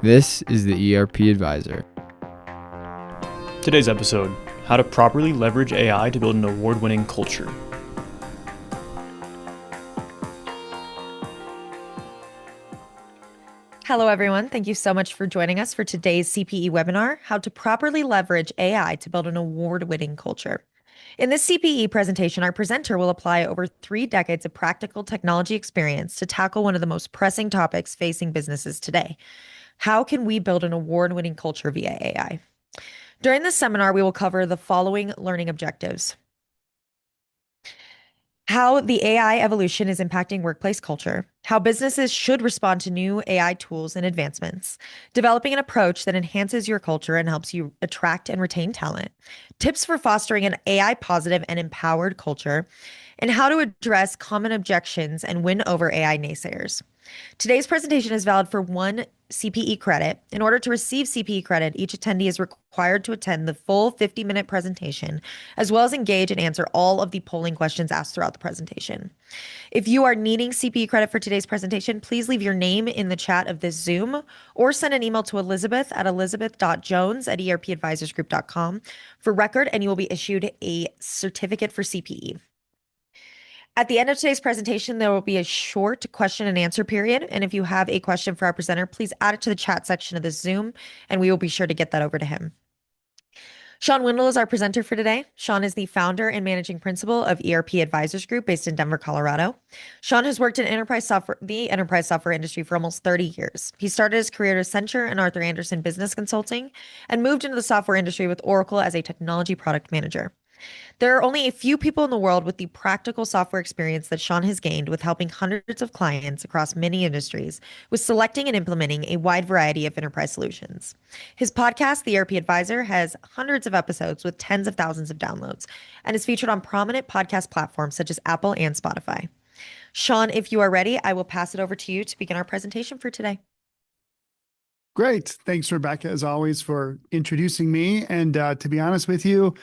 This is the ERP Advisor. Today's episode, how to properly leverage AI to build an award-winning culture. Hello, everyone. Thank you so much for joining us for today's CPE webinar, How to Properly Leverage AI to Build an Award-Winning Culture. In this CPE presentation, our presenter will apply over 3 decades of practical technology experience to tackle one of the most pressing topics facing businesses today. How can we build an award-winning culture via AI? During this seminar, we will cover the following learning objectives: how the AI evolution is impacting workplace culture, how businesses should respond to new AI tools and advancements, developing an approach that enhances your culture and helps you attract and retain talent, tips for fostering an AI positive and empowered culture, and how to address common objections and win over AI naysayers. Today's presentation is valid for 1 CPE credit. In order to receive CPE credit, each attendee is required to attend the full 50-minute presentation, as well as engage and answer all of the polling questions asked throughout the presentation. If you are needing CPE credit for today's presentation, please leave your name in the chat of this Zoom or send an email to Elizabeth at elizabeth.jones@erpadvisorsgroup.com for record, and you will be issued a certificate for CPE. At the end of today's presentation, there will be a short question and answer period. And if you have a question for our presenter, please add it to the chat section of this Zoom, and we will be sure to get that over to him. Sean Windle is our presenter for today. Sean is the founder and managing principal of ERP Advisors Group based in Denver, Colorado. Sean has worked in the enterprise software industry for almost 30 years. He started his career at Accenture and Arthur Andersen Business Consulting and moved into the software industry with Oracle as a technology product manager. There are only a few people in the world with the practical software experience that Sean has gained with helping hundreds of clients across many industries with selecting and implementing a wide variety of enterprise solutions. His podcast, The ERP Advisor, has hundreds of episodes with tens of thousands of downloads and is featured on prominent podcast platforms such as Apple and Spotify. Sean, if you are ready, I will pass it over to you to begin our presentation for today. Great. Thanks, Rebecca, as always, for introducing me. And to be honest with you,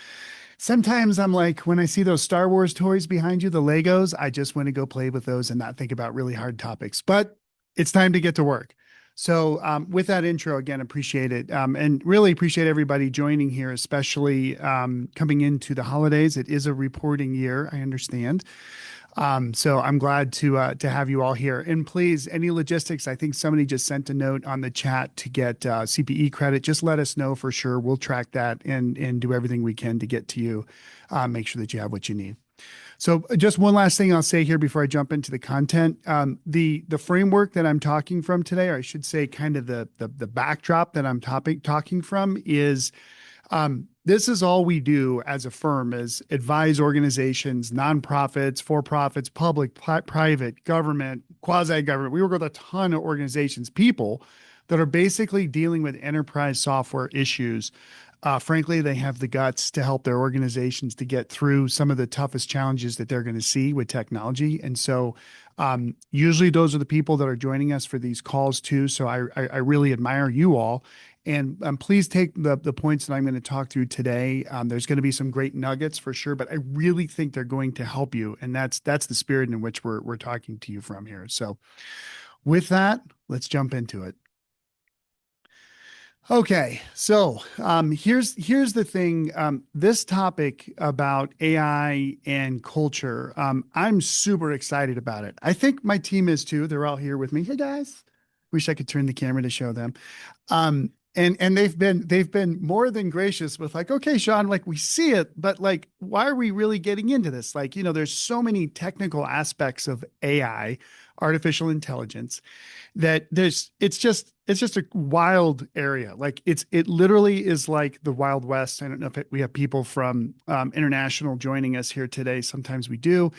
sometimes I'm like, when I see those Star Wars toys behind you, the Legos, I just want to go play with those and not think about really hard topics. But it's time to get to work. So with that intro, again, appreciate it. And really appreciate everybody joining here, especially coming into the holidays. It is a reporting year, I understand. So I'm glad to have you all here. And please, any logistics, I think somebody just sent a note on the chat to get CPE credit. Just let us know for sure. We'll track that and do everything we can to get to you, make sure that you have what you need. So just one last thing I'll say here before I jump into the content. The framework that I'm talking from today, or I should say kind of the backdrop that I'm talking from is this is all we do as a firm, is advise organizations, nonprofits, for-profits, public, private, government, quasi-government. We work with a ton of organizations, people that are basically dealing with enterprise software issues. Frankly, they have the guts to help their organizations to get through some of the toughest challenges that they're going to see with technology. And so usually those are the people that are joining us for these calls too. So I really admire you all. And please take the points that I'm going to talk through today. There's going to be some great nuggets for sure, but I really think they're going to help you. And that's the spirit in which we're talking to you from here. So with that, let's jump into it. Okay, so here's the thing. This topic about AI and culture, I'm super excited about it. I think my team is too. They're all here with me. Hey guys, wish I could turn the camera to show them. And they've been more than gracious with like, okay, Sean, like we see it, but like, why are we really getting into this? Like, there's so many technical aspects of AI, artificial intelligence, that it's just a wild area. Like it literally is like the Wild West. I don't know if we have people from international joining us here today. Sometimes we do.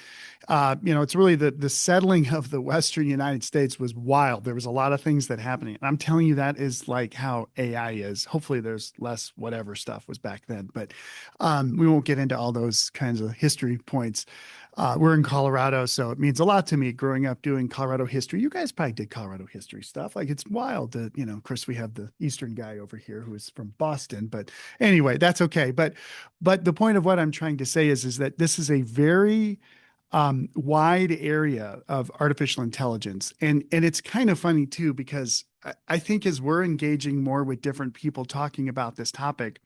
It's really the settling of the Western United States was wild. There was a lot of things that happening. And I'm telling you, that is like how AI is. Hopefully there's less whatever stuff was back then, but we won't get into all those kinds of history points. We're in Colorado, so it means a lot to me growing up doing Colorado history. You guys probably did Colorado history stuff. Like it's wild that, of course we have the Eastern guy over here who is from Boston, but anyway, that's okay. But the point of what I'm trying to say is that this is a very wide area of artificial intelligence. And it's kind of funny too, because I think as we're engaging more with different people talking about this topic,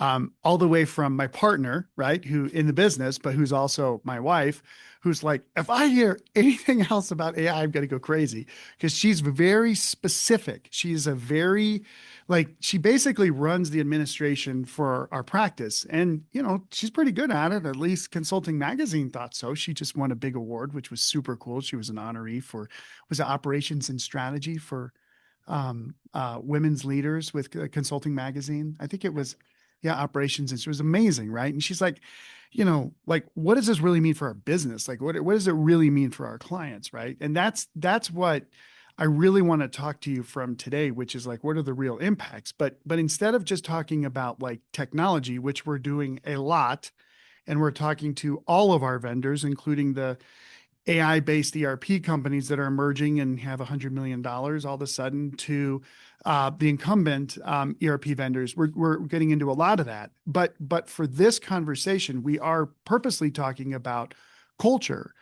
all the way from my partner, right, who in the business, but who's also my wife, who's like, if I hear anything else about AI, I'm going to go crazy because she's very specific. She's a very, like, she basically runs the administration for our practice. And, you know, she's pretty good at it. At least Consulting Magazine thought so. She just won a big award, which was super cool. She was an honoree for, was it operations and strategy for women's leaders with Consulting Magazine. I think it was, yeah, operations. And it was amazing, right? And she's like, you know, like, what does this really mean for our business? Like, what does it really mean for our clients, right? And that's what I really want to talk to you from today, which is like, what are the real impacts? But instead of just talking about like technology, which we're doing a lot, and we're talking to all of our vendors, including the AI-based ERP companies that are emerging and have $100 million all of a sudden, to the incumbent ERP vendors. We're getting into a lot of that. But for this conversation, we are purposely talking about culture.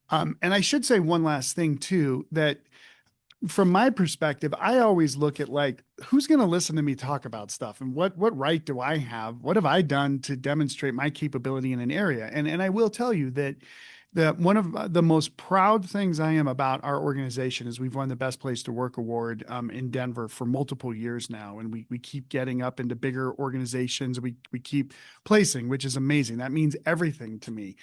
And I should say one last thing too, that from my perspective, I always look at like, who's going to listen to me talk about stuff, and what right do I have? What have I done to demonstrate my capability in an area? And I will tell you that one of the most proud things I am about our organization is we've won the Best Place to Work award in Denver for multiple years now, and we keep getting up into bigger organizations. We keep placing, which is amazing. That means everything to me.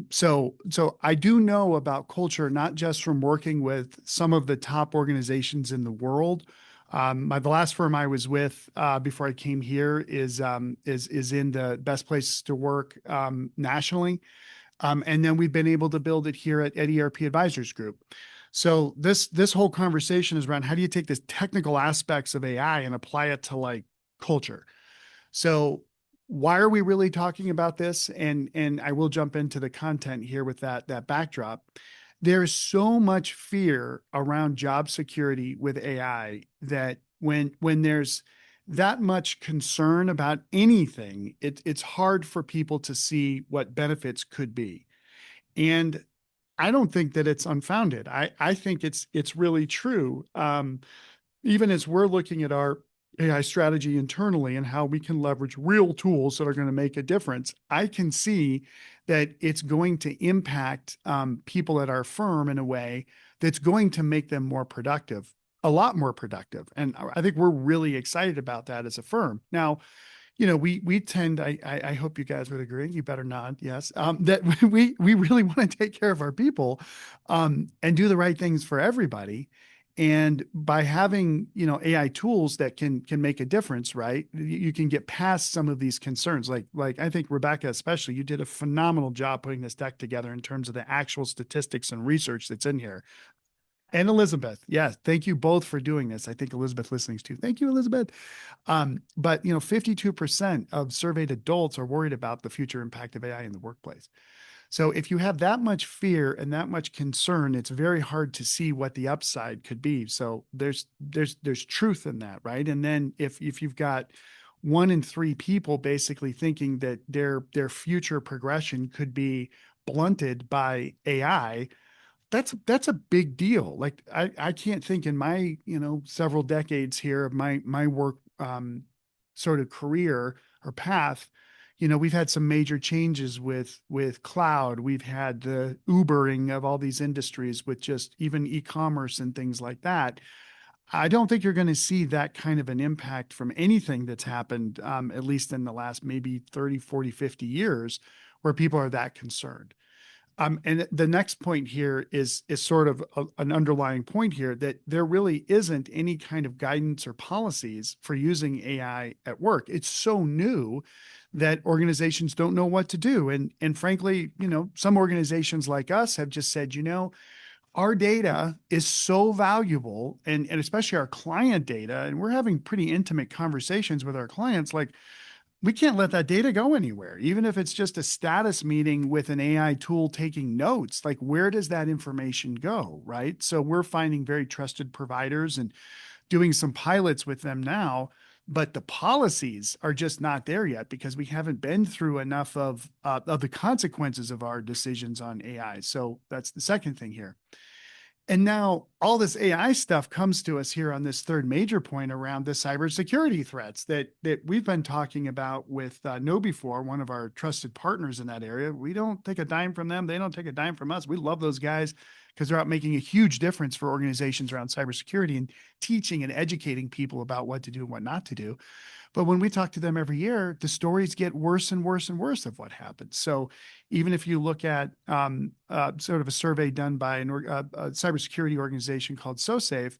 So I do know about culture, not just from working with some of the top organizations in the world. The last firm I was with before I came here is in the Best Places to Work nationally. And then we've been able to build it here at ERP Advisors Group. So this whole conversation is around, how do you take the technical aspects of AI and apply it to like culture? So why are we really talking about this? And I will jump into the content here with that backdrop. There's so much fear around job security with AI that when there's that much concern about anything, it's hard for people to see what benefits could be. And I don't think that it's unfounded. I think it's really true. Even as we're looking at our AI strategy internally and how we can leverage real tools that are going to make a difference, I can see that it's going to impact people at our firm in a way that's going to make them more productive, a lot more productive. And I think we're really excited about that as a firm. Now, you know, we tend, I hope you guys would agree, you better nod, yes, that we really want to take care of our people and do the right things for everybody. And by having, you know, AI tools that can make a difference, right? You can get past some of these concerns. Like I think Rebecca, especially, you did a phenomenal job putting this deck together in terms of the actual statistics and research that's in here. And Elizabeth, yes, thank you both for doing this. I think Elizabeth listening's too. Thank you, Elizabeth. But you know, 52% of surveyed adults are worried about the future impact of AI in the workplace. So if you have that much fear and that much concern, it's very hard to see what the upside could be. So there's truth in that, right? And then if you've got 1 in 3 people basically thinking that their future progression could be blunted by AI, that's a big deal. Like I can't think in my, you know, several decades here of my work sort of career or path, you know, we've had some major changes with cloud. We've had the Ubering of all these industries with just even e-commerce and things like that. I don't think you're going to see that kind of an impact from anything that's happened, at least in the last maybe 30, 40, 50 years, where people are that concerned. And the next point here is sort of an underlying point here, that there really isn't any kind of guidance or policies for using AI at work. It's so new that organizations don't know what to do. And frankly, you know, some organizations like us have just said, you know, our data is so valuable, and especially our client data, and we're having pretty intimate conversations with our clients, like, we can't let that data go anywhere. Even if it's just a status meeting with an AI tool taking notes, like, where does that information go, right? So we're finding very trusted providers and doing some pilots with them now but the policies are just not there yet because we haven't been through enough of the consequences of our decisions on AI. So that's the second thing here. And now all this AI stuff comes to us here on this third major point around the cybersecurity threats that we've been talking about with KnowBe4, one of our trusted partners in that area. We don't take a dime from them. They don't take a dime from us. We love those guys because they're out making a huge difference for organizations around cybersecurity and teaching and educating people about what to do and what not to do. But when we talk to them every year, the stories get worse and worse and worse of what happens. So even if you look at sort of a survey done by a cybersecurity organization called SoSafe,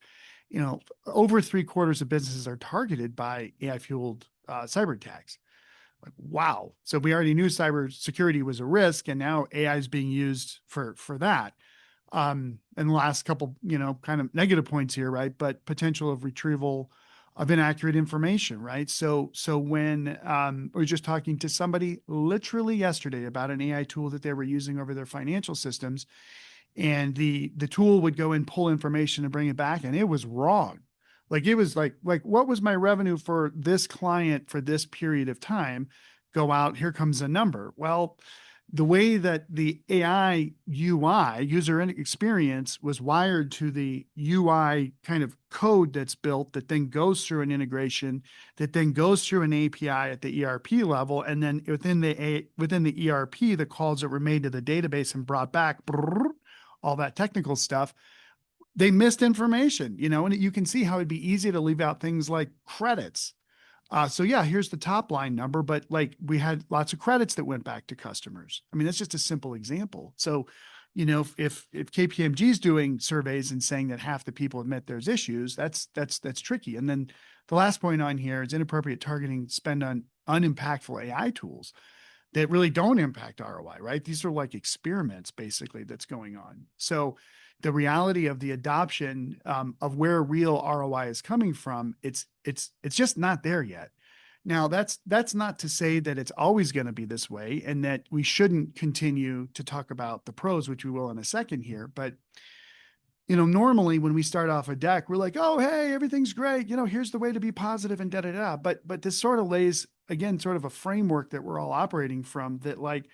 over 3/4 of businesses are targeted by AI-fueled cyber attacks. Like, wow. So we already knew cybersecurity was a risk, and now AI is being used for that. And the last couple, kind of negative points here, right? But potential of retrieval of inaccurate information, right? So when we were just talking to somebody literally yesterday about an AI tool that they were using over their financial systems, and the tool would go and pull information and bring it back, and it was wrong. Like it was like what was my revenue for this client for this period of time? Go out, here comes a number. Well, the way that the AI UI, user experience, was wired to the UI kind of code that's built that then goes through an integration, that then goes through an API at the ERP level, and then within the ERP, the calls that were made to the database and brought back, all that technical stuff, they missed information, and you can see how it'd be easy to leave out things like credits. So yeah, here's the top line number, but like we had lots of credits that went back to customers. I mean, that's just a simple example. So, if KPMG is doing surveys and saying that half the people admit there's issues, that's tricky. And then the last point on here is inappropriate targeting spend on unimpactful AI tools that really don't impact ROI, right? These are like experiments basically that's going on. So the reality of the adoption of where real ROI is coming from, it's just not there yet. Now, that's not to say that it's always going to be this way and that we shouldn't continue to talk about the pros, which we will in a second here. But, normally when we start off a deck, we're like, oh, hey, everything's great. Here's the way to be positive and da-da-da. But this sort of lays, again, sort of a framework that we're all operating from that, like,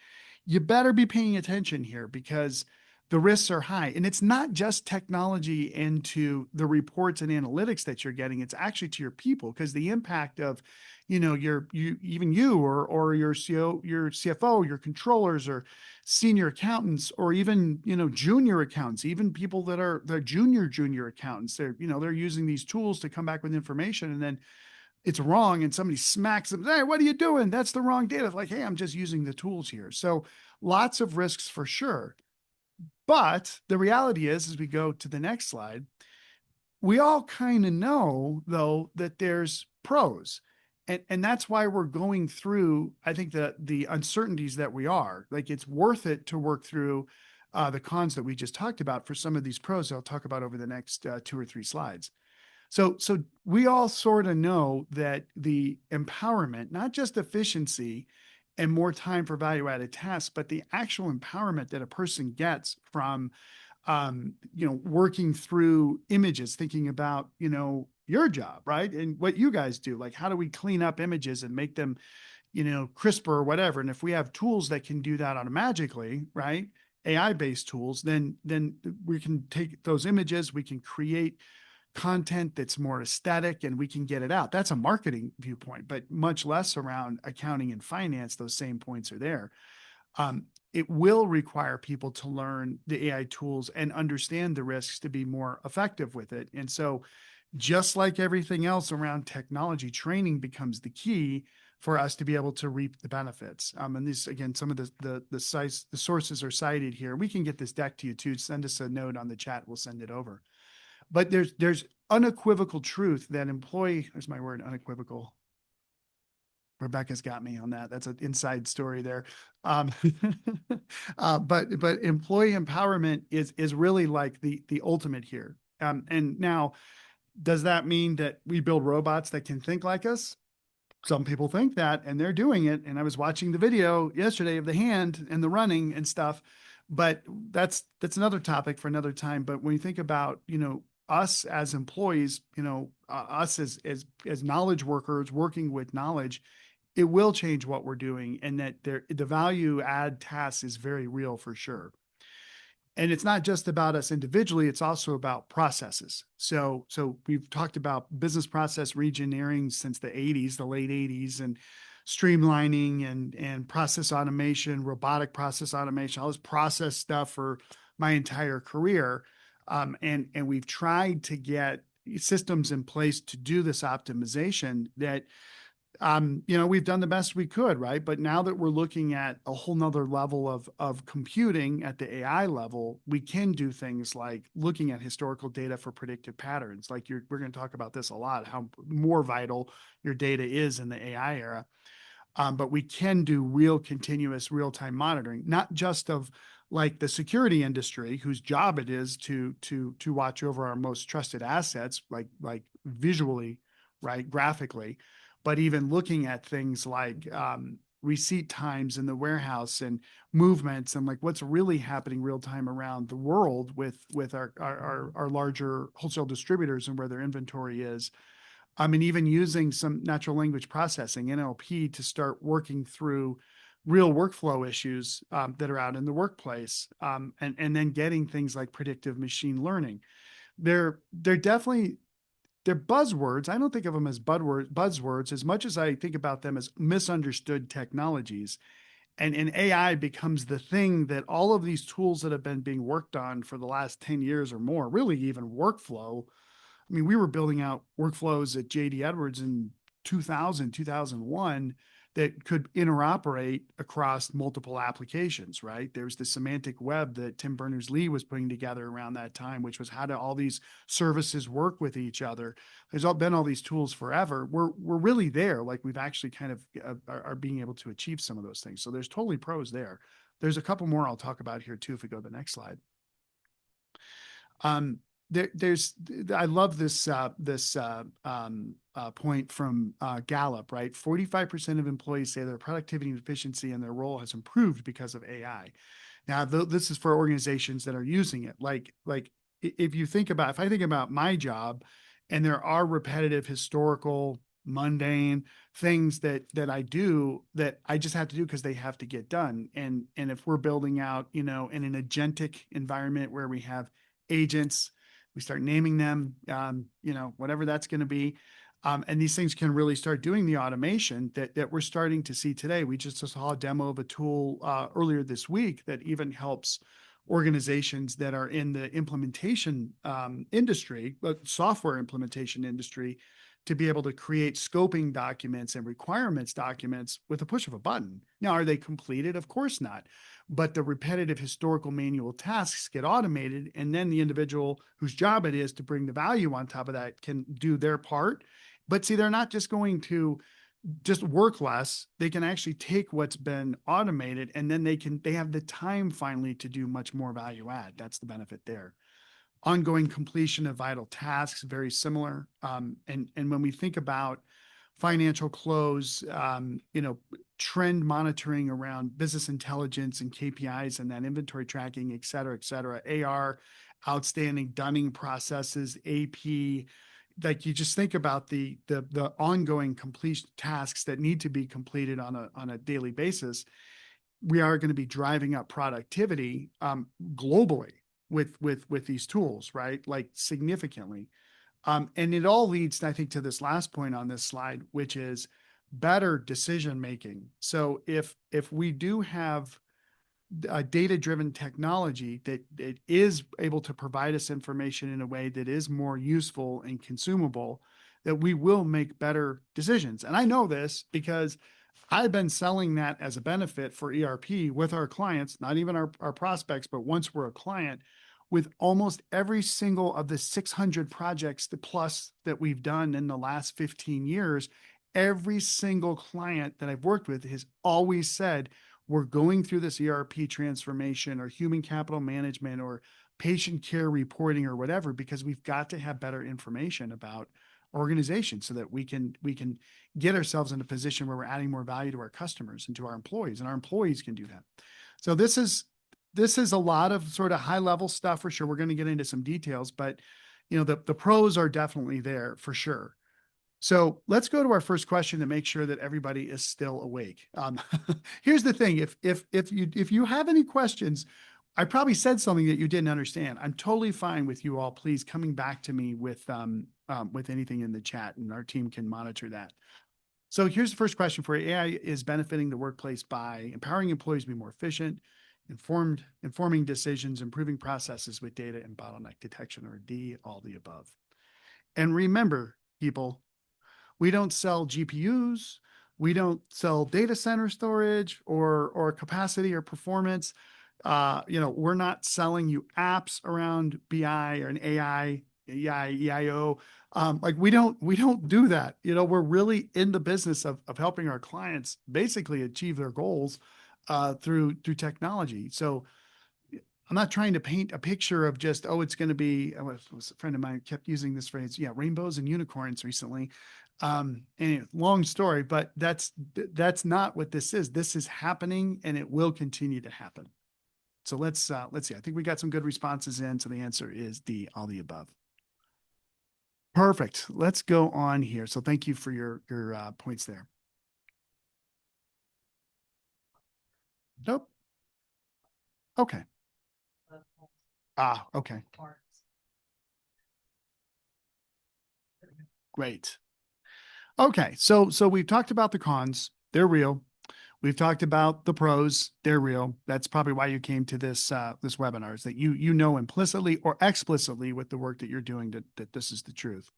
you better be paying attention here because the risks are high. And it's not just technology into the reports and analytics that you're getting. It's actually to your people, because the impact of, even you or your CEO, your CFO, your controllers or senior accountants, or even, junior accountants, even people that are junior accountants, they're using these tools to come back with information, and then it's wrong and somebody smacks them. Hey, what are you doing? That's the wrong data. It's like, hey, I'm just using the tools here. So lots of risks for sure. But the reality is, as we go to the next slide, we all kind of know, though, that there's pros. And that's why we're going through, I think, the uncertainties that we are. Like, it's worth it to work through the cons that we just talked about for some of these pros I'll talk about over the next 2 or 3 slides. So we all sort of know that the empowerment, not just efficiency and more time for value-added tasks, but the actual empowerment that a person gets from, working through images, thinking about, your job, right? And what you guys do, like, how do we clean up images and make them, crisper or whatever? And if we have tools that can do that automatically, right? AI-based tools, then we can take those images, we can create content that's more aesthetic, and we can get it out. That's a marketing viewpoint, but much less around accounting and finance. Those same points are there. It will require people to learn the AI tools and understand the risks to be more effective with it. And so just like everything else around technology, training becomes the key for us to be able to reap the benefits. And these, again, some of the sources are cited here. We can get this deck to you too. Send us a note on the chat. We'll send it over. But there's unequivocal truth that there's my word, unequivocal. Rebecca's got me on that. That's an inside story there. But employee empowerment is really like the ultimate here. And now, does that mean that we build robots that can think like us? Some people think that, and they're doing it. And I was watching the video yesterday of the hand and the running and stuff. But that's another topic for another time. But when you think about, us as employees, us as knowledge workers working with knowledge, it will change what we're doing, and that the value add task is very real for sure. And it's not just about us individually, it's also about processes. So we've talked about business process reengineering since the 80s, the late 80s, and streamlining and process automation, robotic process automation, all this process stuff for my entire career. And we've tried to get systems in place to do this optimization that we've done the best we could, right? But now that we're looking at a whole nother level of computing at the AI level, we can do things like looking at historical data for predictive patterns. Like we're going to talk about this a lot, how more vital your data is in the AI era. But we can do real continuous real-time monitoring, not just of like the security industry, whose job it is to watch over our most trusted assets, like visually, right, graphically, but even looking at things like receipt times in the warehouse and movements and like what's really happening real time around the world with our larger wholesale distributors and where their inventory is. I mean, even using some natural language processing, NLP, to start working through real workflow issues that are out in the workplace, and then getting things like predictive machine learning. They're definitely, they're buzzwords. I don't think of them as buzzwords as much as I think about them as misunderstood technologies. And AI becomes the thing that all of these tools that have been being worked on for the last 10 years or more, really even workflow. I mean, we were building out workflows at JD Edwards in 2000, 2001 that could interoperate across multiple applications, right? There's the semantic web that Tim Berners-Lee was putting together around that time, which was how do all these services work with each other. There's been all these tools forever. We're really there. Like we've actually kind of are being able to achieve some of those things. So there's totally pros there. There's a couple more I'll talk about here too, if we go to the next slide. I love this point from Gallup, right? 45% of employees say their productivity and efficiency in their role has improved because of AI. Now, this is for organizations that are using it. Like if I think about my job, and there are repetitive, historical, mundane things that I do that I just have to do because they have to get done. And if we're building out, in an agentic environment where we have agents, we start naming them, whatever that's going to be. And these things can really start doing the automation that we're starting to see today. We just saw a demo of a tool earlier this week that even helps organizations that are in the implementation industry, software implementation industry, to be able to create scoping documents and requirements documents with a push of a button. Now, are they completed? Of course not. But the repetitive historical manual tasks get automated, and then the individual whose job it is to bring the value on top of that can do their part. But see, they're not just going to just work less. They can actually take what's been automated, and then they have the time finally to do much more value add. That's the benefit there. Ongoing completion of vital tasks, very similar. And when we think about financial close, trend monitoring around business intelligence and KPIs and that inventory tracking, et cetera, AR, outstanding dunning processes, AP, like you just think about the ongoing completion tasks that need to be completed on a daily basis. We are going to be driving up productivity globally with these tools, right? Like significantly. And it all leads, I think, to this last point on this slide, which is better decision making. So if we do have a data-driven technology that is able to provide us information in a way that is more useful and consumable, that we will make better decisions. And I know this because I've been selling that as a benefit for ERP with our clients, not even our prospects, but once we're a client, with almost every single of the 600 projects plus that we've done in the last 15 years, every single client that I've worked with has always said, we're going through this ERP transformation or human capital management or patient care reporting or whatever, because we've got to have better information about organization so that we can get ourselves in a position where we're adding more value to our customers and to our employees, and our employees can do that. So this is a lot of sort of high level stuff for sure. We're going to get into some details, but the pros are definitely there for sure. So let's go to our first question to make sure that everybody is still awake. Here's the thing: if you have any questions, I probably said something that you didn't understand. I'm totally fine with you all. Please coming back to me with anything in the chat, and our team can monitor that. So here's the first question for you. AI is benefiting the workplace by empowering employees to be more efficient, informing decisions, improving processes with data and bottleneck detection, or D, all the above. And remember, people, we don't sell GPUs. We don't sell data center storage or capacity or performance. We're not selling you apps around BI or an AI, EIO. We don't do that. We're really in the business of helping our clients basically achieve their goals through technology. So I'm not trying to paint a picture of just, it's going to be, a friend of mine kept using this phrase, rainbows and unicorns recently. Anyway, long story, but that's not what this is. This is happening and it will continue to happen. So let's see. I think we got some good responses in. So the answer is D, all the above. Perfect. Let's go on here. So thank you for your points there. Nope. Okay. Okay. Great. Okay. So we've talked about the cons. They're real. We've talked about the pros. They're real. That's probably why you came to this webinar, is that you know implicitly or explicitly with the work that you're doing that this is the truth.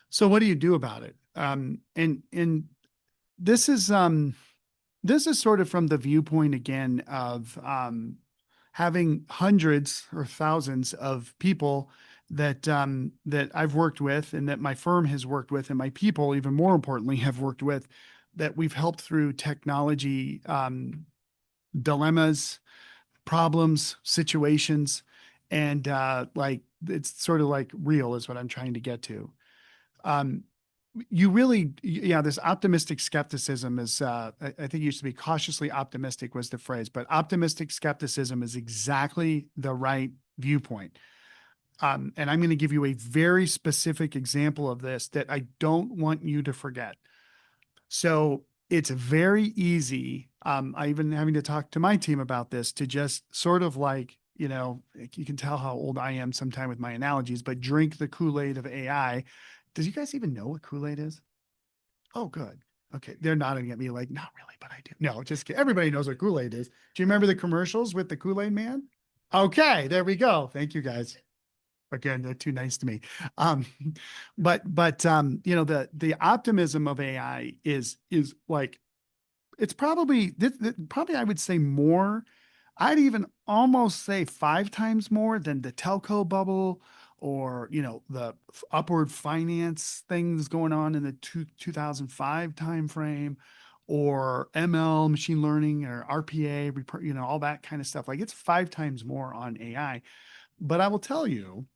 So what do you do about it? And this is sort of from the viewpoint again of having hundreds or thousands of people that I've worked with and that my firm has worked with, and my people, even more importantly, have worked with, that we've helped through technology dilemmas, problems, situations, and it's sort of like real is what I'm trying to get to. This optimistic skepticism is, I think it used to be cautiously optimistic was the phrase, but optimistic skepticism is exactly the right viewpoint. And I'm going to give you a very specific example of this that I don't want you to forget. So it's very easy. I even having to talk to my team about this, to just sort of you can tell how old I am sometime with my analogies, but drink the Kool-Aid of AI. Does you guys even know what Kool-Aid is? Oh, good. Okay. They're nodding at me like, not really, but I do. No, just kidding. Everybody knows what Kool-Aid is. Do you remember the commercials with the Kool-Aid man? Okay, there we go. Thank you, guys. Again, they're too nice to me. But the optimism of AI is like, it's probably I would say more. I'd even almost say 5 times more than the telco bubble, or the upward finance things going on in the 2005 timeframe, or ML, machine learning, or RPA, all that kind of stuff. Like, it's 5 times more on AI. But I will tell you,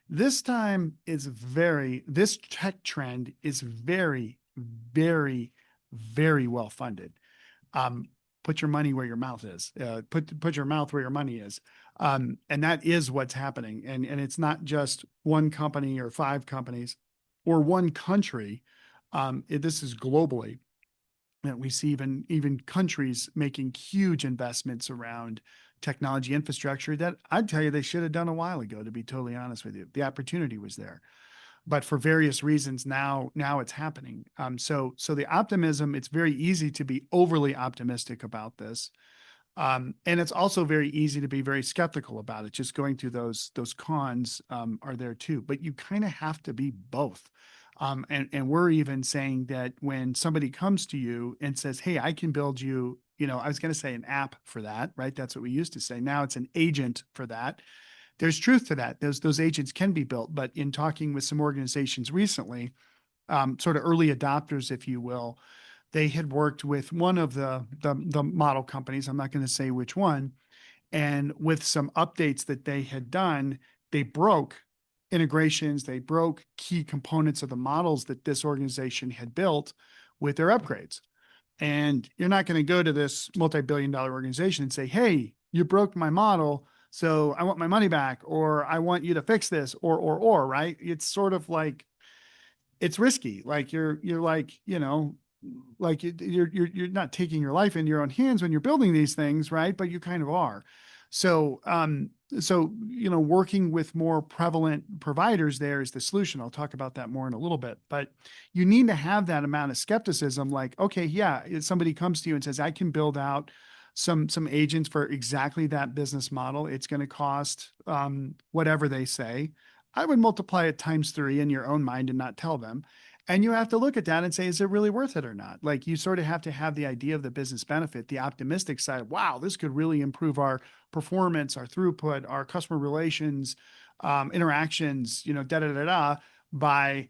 this tech trend is very, very, very well funded. Put your money where your mouth is. Put your mouth where your money is. And that is what's happening. And it's not just one company or 5 companies or one country. This is globally. And we see even countries making huge investments around technology infrastructure that I'd tell you they should have done a while ago, to be totally honest with you. The opportunity was there. But for various reasons, now it's happening. So the optimism, it's very easy to be overly optimistic about this. And it's also very easy to be very skeptical about it. Just going through those cons are there too. But you kind of have to be both. And we're even saying that when somebody comes to you and says, hey, I can build you, I was going to say an app for that, right? That's what we used to say. Now it's an agent for that. There's truth to that. Those agents can be built, but in talking with some organizations recently, sort of early adopters, if you will, they had worked with one of the model companies. I'm not going to say which one. And with some updates that they had done, they broke integrations. They broke key components of the models that this organization had built with their upgrades. And you're not going to go to this multi-billion-dollar organization and say, hey, you broke my model, So I want my money back, or I want you to fix this, or, right? It's sort of like, it's risky. Like you're like, like you're not taking your life in your own hands when you're building these things, right? But you kind of are. So, working with more prevalent providers there is the solution. I'll talk about that more in a little bit, but you need to have that amount of skepticism. Like, okay, yeah, if somebody comes to you and says, I can build out some agents for exactly that business model. It's going to cost whatever they say. I would multiply it times 3 in your own mind and not tell them. And you have to look at that and say, is it really worth it or not? Like, you sort of have to have the idea of the business benefit, the optimistic side. Wow, this could really improve our performance, our throughput, our customer relations, interactions, by,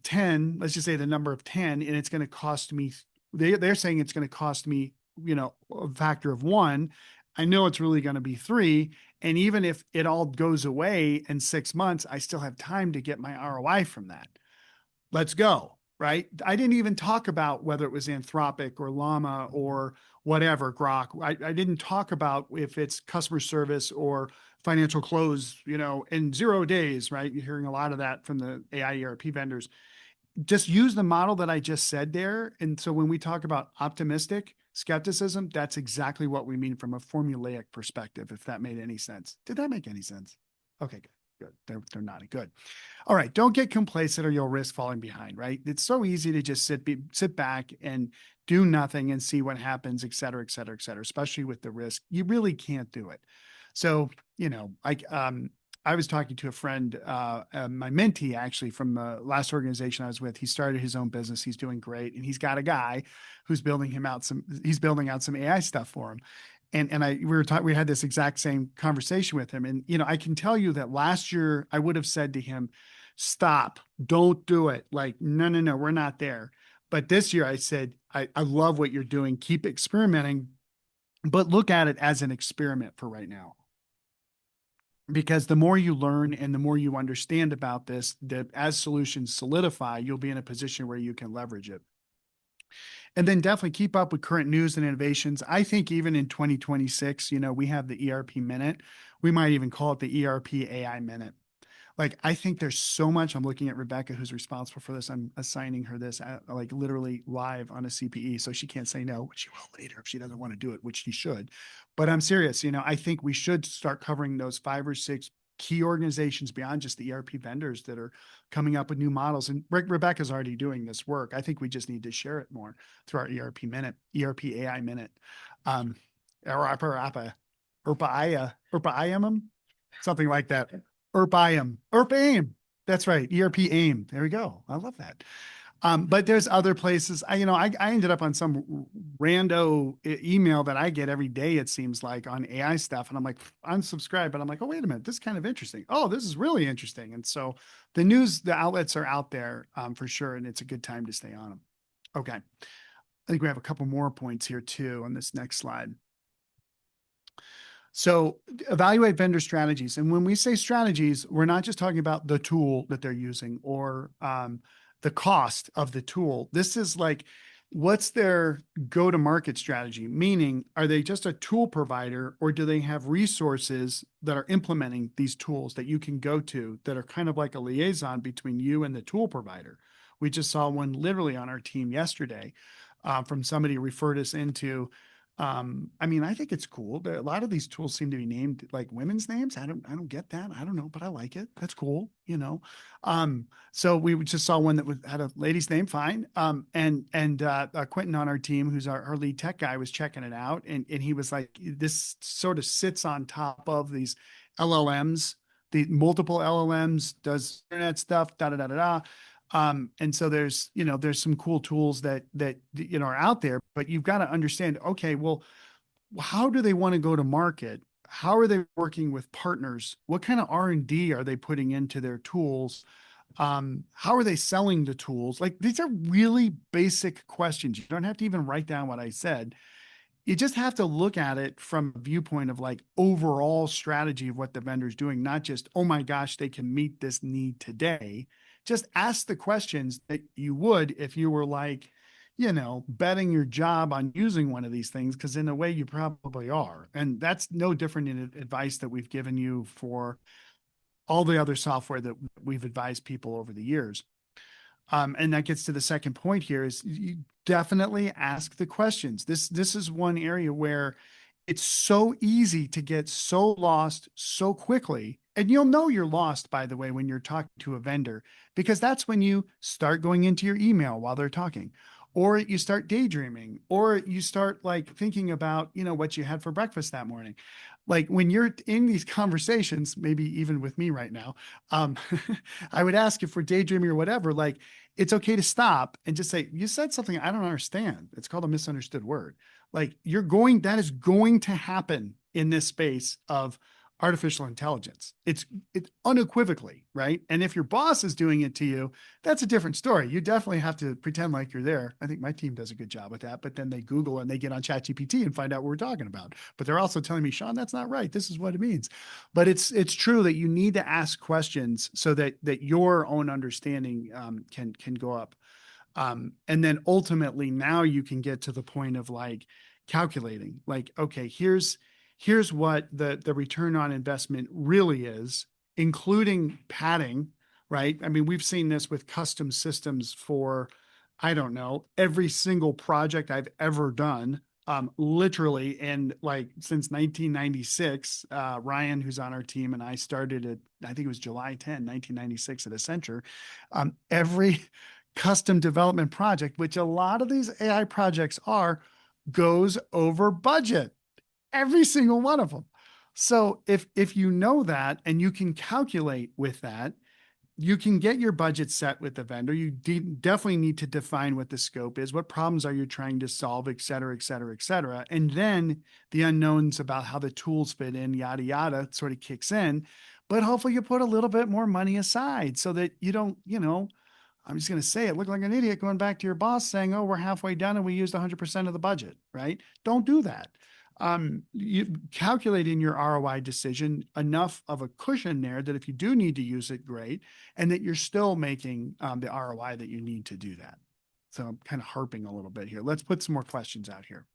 10, let's just say the number of 10, and it's going to cost me, they're saying it's going to cost me, a factor of 1. I know it's really going to be 3. And even if it all goes away in 6 months, I still have time to get my ROI from that. Let's go, right? I didn't even talk about whether it was Anthropic or Llama or whatever, Grok. I didn't talk about if it's customer service or financial close, in 0 days, right? You're hearing a lot of that from the AI ERP vendors. Just use the model that I just said there. And so when we talk about optimistic skepticism, that's exactly what we mean from a formulaic perspective, if that made any sense. Did that make any sense? Okay, good. They're not good. All right. Don't get complacent or you'll risk falling behind, right? It's so easy to just sit back and do nothing and see what happens, et cetera, et cetera, et cetera, especially with the risk. You really can't do it. So, I was talking to a friend, my mentee actually from the last organization I was with. He started his own business. He's doing great. And he's got a guy who's building out some AI stuff for him. And we had this exact same conversation with him. And, I can tell you that last year I would have said to him, stop, don't do it. Like, no, we're not there. But this year I said, I love what you're doing. Keep experimenting, but look at it as an experiment for right now. Because the more you learn and the more you understand about this, that as solutions solidify, you'll be in a position where you can leverage it. And then definitely keep up with current news and innovations. I think even in 2026, we have the ERP minute. We might even call it the ERP AI minute. Like, I think there's so much. I'm looking at Rebecca, who's responsible for this. I'm assigning her this like literally live on a CPE. So she can't say no, but she will later if she doesn't want to do it, which she should. But I'm serious. I think we should start covering those 5 or 6 key organizations beyond just the ERP vendors that are coming up with new models. And Rebecca's already doing this work. I think we just need to share it more through our ERP minute, ERP AI minute. Something like that. ERP AIM. That's right. ERP AIM. There we go. I love that. But there's other places. I ended up on some rando email that I get every day, it seems like, on AI stuff. And I'm like, unsubscribe. But I'm like, oh, wait a minute. This is kind of interesting. Oh, this is really interesting. And so the outlets are out there for sure. And it's a good time to stay on them. Okay. I think we have a couple more points here too on this next slide. So evaluate vendor strategies. And when we say strategies, we're not just talking about the tool that they're using or the cost of the tool. This is like, what's their go-to-market strategy? Meaning, are they just a tool provider, or do they have resources that are implementing these tools that you can go to that are kind of like a liaison between you and the tool provider? We just saw one literally on our team yesterday from somebody who referred us into. I think it's cool. A lot of these tools seem to be named like women's names. I don't get that. I don't know, but I like it. That's cool. So we just saw one that had a lady's name. Fine. And Quentin on our team, who's our lead tech guy, was checking it out. And he was like, this sort of sits on top of these LLMs, the multiple LLMs, does internet stuff, and so there's some cool tools that are out there, but you've got to understand, okay, well, how do they want to go to market? How are they working with partners? What kind of R&D are they putting into their tools? How are they selling the tools? Like, these are really basic questions. You don't have to even write down what I said. You just have to look at it from a viewpoint of like overall strategy of what the vendor's doing, not just, oh my gosh, they can meet this need today. Just ask the questions that you would if you were like, betting your job on using one of these things, because in a way you probably are. And that's no different in advice that we've given you for all the other software that we've advised people over the years. And that gets to the second point here is you definitely ask the questions. This is one area where it's so easy to get so lost so quickly. And you'll know you're lost, by the way, when you're talking to a vendor, because that's when you start going into your email while they're talking, or you start daydreaming, or you start like thinking about, what you had for breakfast that morning. Like when you're in these conversations, maybe even with me right now, I would ask if we're daydreaming or whatever, like it's okay to stop and just say, you said something I don't understand. It's called a misunderstood word. Like that is going to happen in this space of artificial intelligence. It's unequivocally, right? And if your boss is doing it to you, that's a different story. You definitely have to pretend like you're there. I think my team does a good job with that, but then they Google and they get on ChatGPT and find out what we're talking about. But they're also telling me, Sean, that's not right. This is what it means. But it's true that you need to ask questions so that your own understanding can go up. And then ultimately now you can get to the point of like calculating, like, okay, here's what the return on investment really is, including padding, right? I mean, we've seen this with custom systems for, I don't know, every single project I've ever done, literally. And like since 1996, Ryan, who's on our team, and I started at, I think it was July 10, 1996 at Accenture. Every custom development project, which a lot of these AI projects are, goes over budget. Every single one of them. So if you know that and you can calculate with that, you can get your budget set with the vendor. You definitely need to define what the scope is. What problems are you trying to solve, et cetera, et cetera, et cetera. And then the unknowns about how the tools fit in, yada, yada, sort of kicks in. But hopefully you put a little bit more money aside so that you don't, I'm just going to say it, look like an idiot going back to your boss saying, oh, we're halfway done and we used 100% of the budget, right? Don't do that. You calculate in your ROI decision enough of a cushion there that if you do need to use it, great, and that you're still making the ROI that you need to do that. So I'm kind of harping a little bit here. Let's put some more questions out here.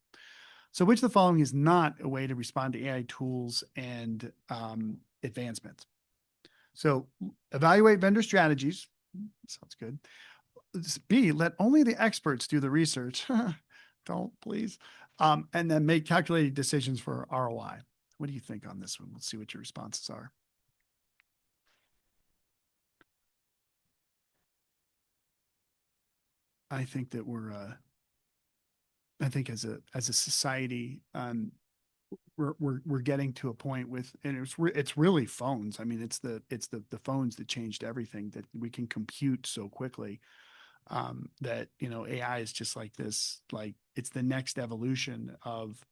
So which of the following is not a way to respond to AI tools and advancements? So evaluate vendor strategies. Sounds good. B, let only the experts do the research. Don't, please. And then make calculated decisions for ROI. What do you think on this one? Let's see what your responses are. I think that I think as a society, we're getting to a point with, and it's really phones. I mean, it's the phones that changed everything, that we can compute so quickly. That AI is just like this, like it's the next evolution of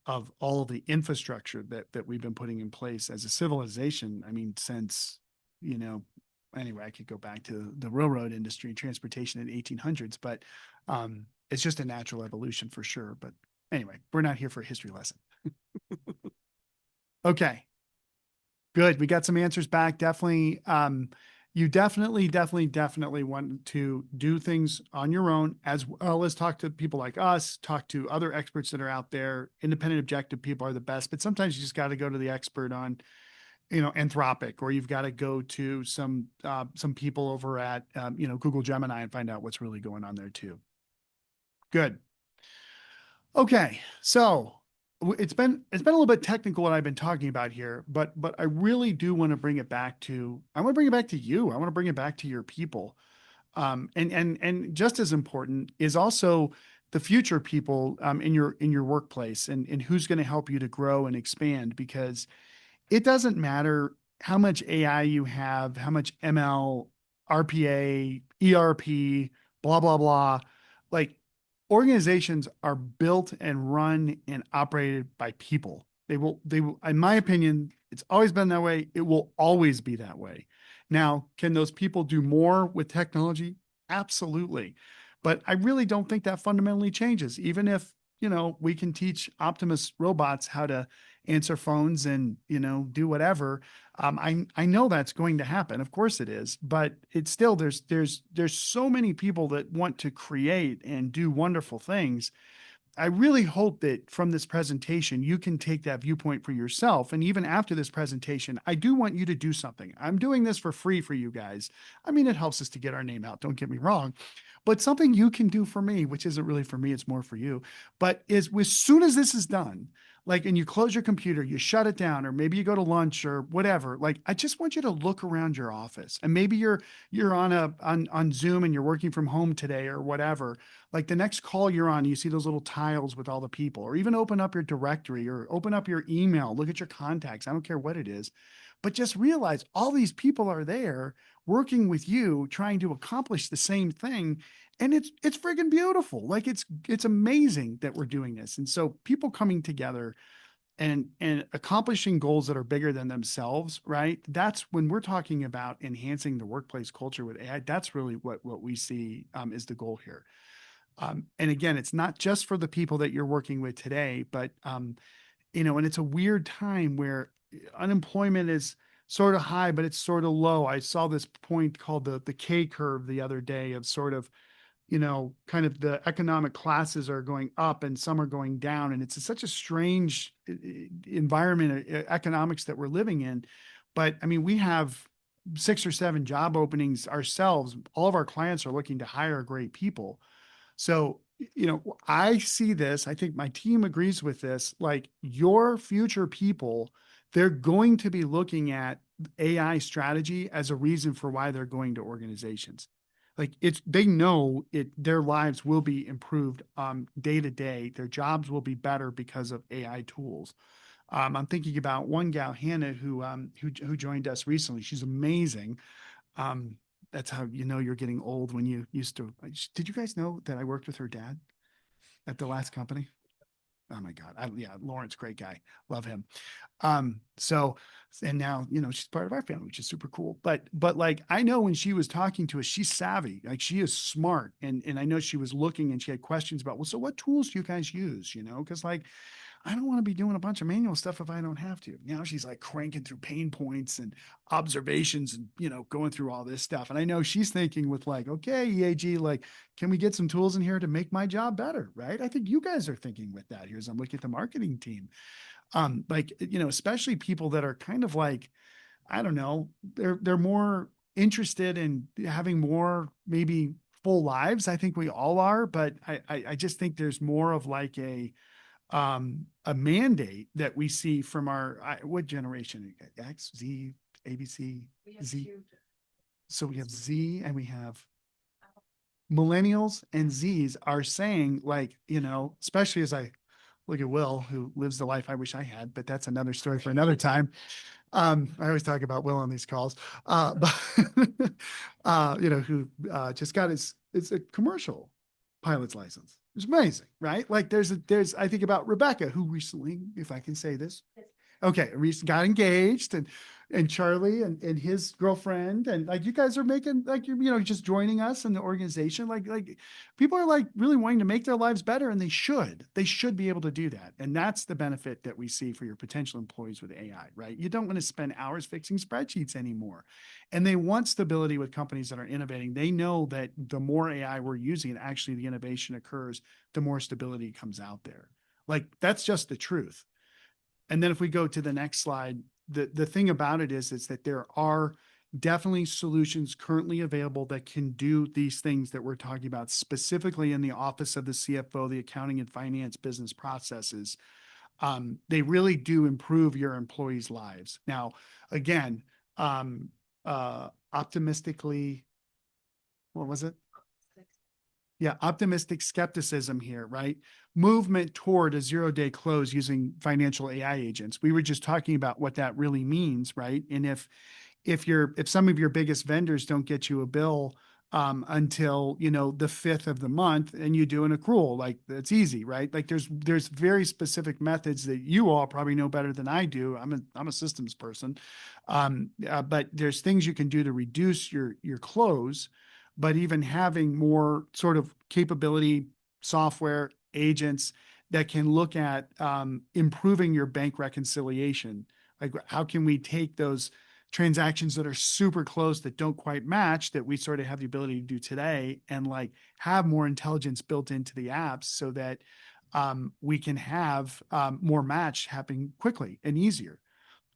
all of the infrastructure that we've been putting in place as a civilization. I mean, since anyway, I could go back to the railroad industry and transportation in the 1800s, but it's just a natural evolution for sure. But anyway, we're not here for a history lesson. Okay, good. We got some answers back. Definitely. You definitely want to do things on your own, as well as talk to people like us, talk to other experts that are out there. Independent, objective people are the best, but sometimes you just got to go to the expert on, Anthropic, or you've got to go to some people over at, Google Gemini and find out what's really going on there too. Good. Okay. So it's been a little bit technical what I've been talking about here, but I really do want to bring it back to, I want to bring it back to you. I want to bring it back to your people. And just as important is also the future people in your workplace, and who's going to help you to grow and expand, because it doesn't matter how much AI you have, how much ML, RPA, ERP, blah, blah, blah. Like, organizations are built and run and operated by people. They will, in my opinion, it's always been that way. It will always be that way. Now, can those people do more with technology? Absolutely. But I really don't think that fundamentally changes. Even if, we can teach Optimus robots how to answer phones and, do whatever. I know that's going to happen. Of course it is, but it's still, there's so many people that want to create and do wonderful things. I really hope that from this presentation, you can take that viewpoint for yourself. And even after this presentation, I do want you to do something. I'm doing this for free for you guys. I mean, it helps us to get our name out. Don't get me wrong, but something you can do for me, which isn't really for me, it's more for you, but is as soon as this is done, like, and you close your computer, you shut it down, or maybe you go to lunch or whatever. Like, I just want you to look around your office, and maybe you're on Zoom and you're working from home today or whatever. Like, the next call you're on, you see those little tiles with all the people, or even open up your directory or open up your email, look at your contacts. I don't care what it is, but just realize all these people are there working with you, trying to accomplish the same thing. And it's friggin' beautiful. Like, it's amazing that we're doing this. And so people coming together and accomplishing goals that are bigger than themselves, right? That's when we're talking about enhancing the workplace culture with AI. That's really what we see is the goal here. And again, it's not just for the people that you're working with today, but, and it's a weird time where unemployment is sort of high, but it's sort of low. I saw this point called the K curve the other day of sort of, kind of the economic classes are going up and some are going down. And it's such a strange environment, economics that we're living in. But I mean, we have 6 or 7 job openings ourselves. All of our clients are looking to hire great people. So, I see this, I think my team agrees with this, like, your future people, they're going to be looking at AI strategy as a reason for why they're going to organizations. Like, they know their lives will be improved day to day. Their jobs will be better because of AI tools. I'm thinking about one gal, Hannah, who joined us recently. She's amazing. That's how you're getting old, when you used to. Did you guys know that I worked with her dad at the last company? Oh my God. Lawrence, great guy. Love him. So, and now, she's part of our family, which is super cool. But like, I know when she was talking to us, she's savvy, like, she is smart. And I know she was looking and she had questions about, well, so what tools do you guys use? Cause like, I don't want to be doing a bunch of manual stuff if I don't have to. Now she's like cranking through pain points and observations and, going through all this stuff. And I know she's thinking with like, okay, EAG, like, can we get some tools in here to make my job better? Right. I think you guys are thinking with that here as I'm looking at the marketing team. Like, especially people that are kind of like, I don't know, they're more interested in having more maybe full lives. I think we all are, but I just think there's more of like a mandate that we see from what generation? X, Z, ABC, Z. So we have Z and we have millennials, and Zs are saying, like, especially as I look at Will, who lives the life I wish I had, but that's another story for another time. I always talk about Will on these calls, but who just got it's a commercial pilot's license. It's amazing, right? Like, there's I think about Rebecca, who recently, if I can say this, okay, got engaged, and Charlie and his girlfriend, and like, you guys are making, like, you're just joining us in the organization. Like people are like really wanting to make their lives better, and they should be able to do that. And that's the benefit that we see for your potential employees with AI, right? You don't want to spend hours fixing spreadsheets anymore. And they want stability with companies that are innovating. They know that the more AI we're using, and actually the innovation occurs, the more stability comes out there. Like, that's just the truth. And then if we go to the next slide, the thing about it is that there are definitely solutions currently available that can do these things that we're talking about, specifically in the office of the CFO, the accounting and finance business processes. They really do improve your employees' lives. Now, again, optimistically, what was it? Yeah, optimistic skepticism here, right? Movement toward a 0-day close using financial AI agents. We were just talking about what that really means, right? And if some of your biggest vendors don't get you a bill until the 5th of the month, and you do an accrual, like, that's easy, right? Like, there's very specific methods that you all probably know better than I do. I'm a systems person, but there's things you can do to reduce your close. But even having more sort of capability, software, agents that can look at improving your bank reconciliation. Like, how can we take those transactions that are super close that don't quite match that we sort of have the ability to do today and like have more intelligence built into the apps so that we can have more match happening quickly and easier.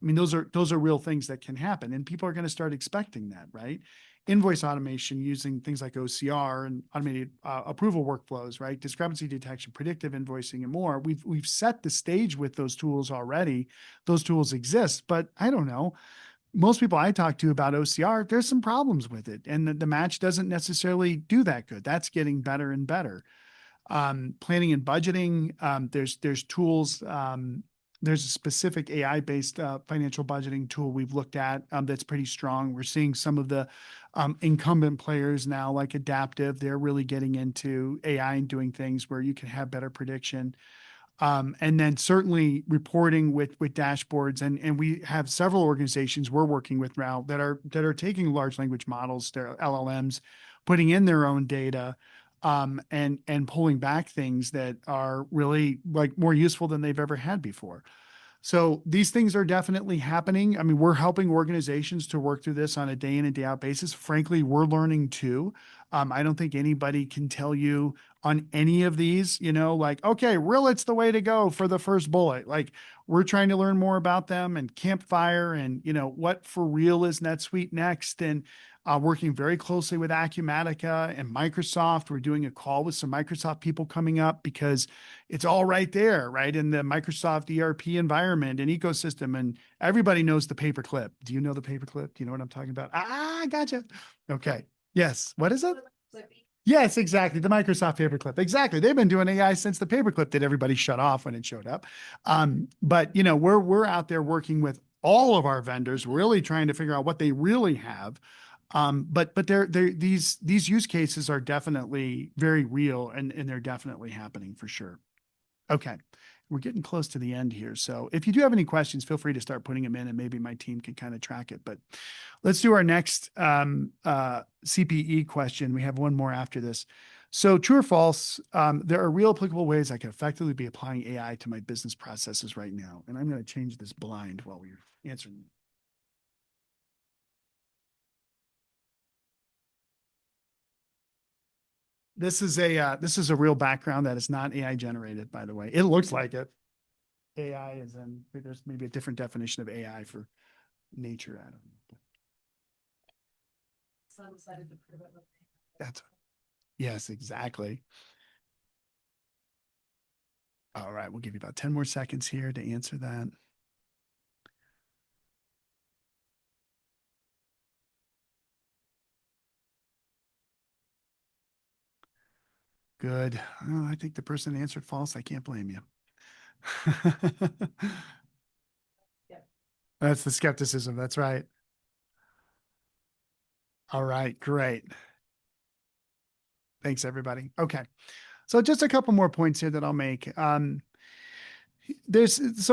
I mean, those are real things that can happen, and people are going to start expecting that, right? Invoice automation using things like OCR and automated approval workflows, right? Discrepancy detection, predictive invoicing, and more. We've set the stage with those tools already. Those tools exist, but I don't know. Most people I talk to about OCR, there's some problems with it, and the match doesn't necessarily do that good. That's getting better and better. Planning and budgeting, there's tools. There's a specific AI-based financial budgeting tool we've looked at that's pretty strong. We're seeing some of the incumbent players now, like Adaptive, they're really getting into AI and doing things where you can have better prediction. And then certainly reporting with dashboards, and we have several organizations we're working with now that are taking large language models, their LLMs, putting in their own data, and pulling back things that are really like more useful than they've ever had before. So these things are definitely happening. I mean, we're helping organizations to work through this on a day in and day out basis. Frankly, we're learning too. I don't think anybody can tell you on any of these, like, okay, Rillet's the way to go for the first bullet. Like, we're trying to learn more about them and Campfire and, what for real is NetSuite next. And working very closely with Acumatica and Microsoft. We're doing a call with some Microsoft people coming up because it's all right there, right? In the Microsoft ERP environment and ecosystem, and everybody knows the paperclip. Do you know the paperclip? Do you know what I'm talking about? Gotcha. Okay. Yes. What is it? Yes, exactly. The Microsoft paperclip. Exactly. They've been doing AI since the paperclip that everybody shut off when it showed up. But we're out there working with all of our vendors, really trying to figure out what they really have. But these use cases are definitely very real and they're definitely happening for sure. Okay. We're getting close to the end here. So if you do have any questions, feel free to start putting them in and maybe my team can kind of track it. But let's do our next CPE question. We have one more after this. So true or false, there are real applicable ways I can effectively be applying AI to my business processes right now. And I'm going to change this blind while we're answering. This is a real background that is not AI generated, by the way. It looks like it. AI is in, there's maybe a different definition of AI for nature. I don't know. That's yes, exactly. All right, we'll give you about 10 more seconds here to answer that. Good. Oh, I think the person answered false. I can't blame you. That's the skepticism. That's right. All right, great. Thanks, everybody. Okay. So just a couple more points here that I'll make. So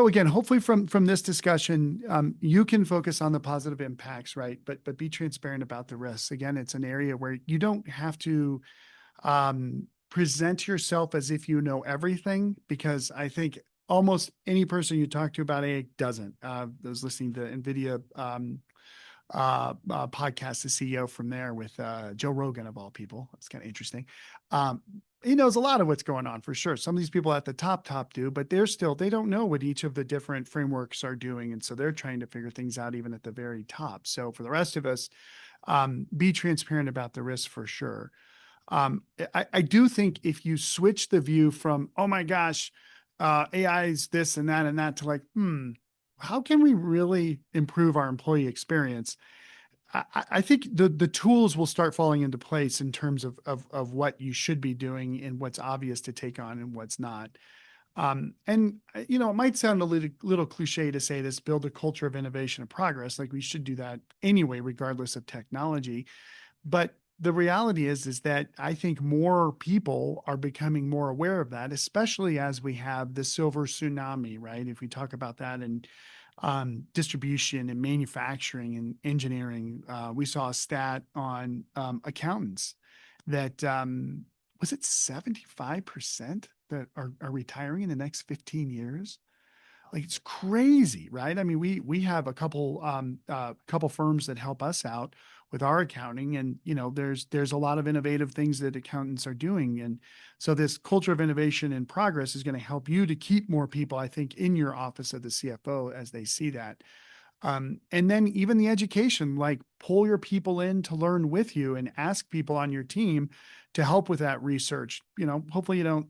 again, hopefully from this discussion, you can focus on the positive impacts, right? But be transparent about the risks. Again, it's an area where you don't have to present yourself as if you know everything, because I think almost any person you talk to about AI doesn't. I was listening to NVIDIA podcast, the CEO from there with Joe Rogan of all people. It's kind of interesting. He knows a lot of what's going on for sure. Some of these people at the top do, but they don't know what each of the different frameworks are doing. And so they're trying to figure things out even at the very top. So for the rest of us, be transparent about the risks for sure. I do think if you switch the view from, oh my gosh, AI is this and that to like, how can we really improve our employee experience? I think the tools will start falling into place in terms of what you should be doing and what's obvious to take on and what's not. And it might sound a little cliche to say this, build a culture of innovation and progress. Like we should do that anyway, regardless of technology. But the reality is that I think more people are becoming more aware of that, especially as we have the silver tsunami, right? If we talk about that and distribution and manufacturing and engineering, we saw a stat on accountants that was it 75% that are retiring in the next 15 years. Like, it's crazy, right? I mean, we have a couple firms that help us out with our accounting, and there's a lot of innovative things that accountants are doing, and so this culture of innovation and progress is going to help you to keep more people, I think, in your office of the CFO as they see that. And then even the education, like pull your people in to learn with you and ask people on your team to help with that research. Hopefully you don't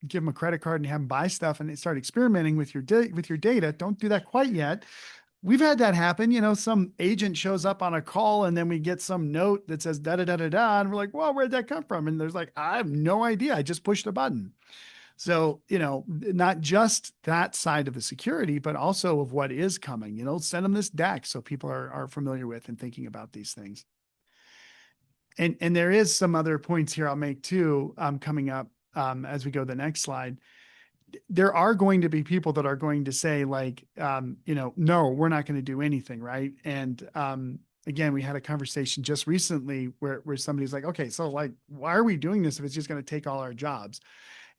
give them a credit card and have them buy stuff and they start experimenting with your data. Don't do that quite yet. We've had that happen. Some agent shows up on a call and then we get some note that says da da da da da, and we're like, well, where'd that come from? And there's like, I have no idea. I just pushed a button. So, not just that side of the security, but also of what is coming. Send them this deck so people are familiar with and thinking about these things. And there is some other points here I'll make too, coming up as we go to the next slide. There are going to be people that are going to say like, no, we're not going to do anything, right? And again, we had a conversation just recently where somebody's like, okay, so like, why are we doing this if it's just going to take all our jobs?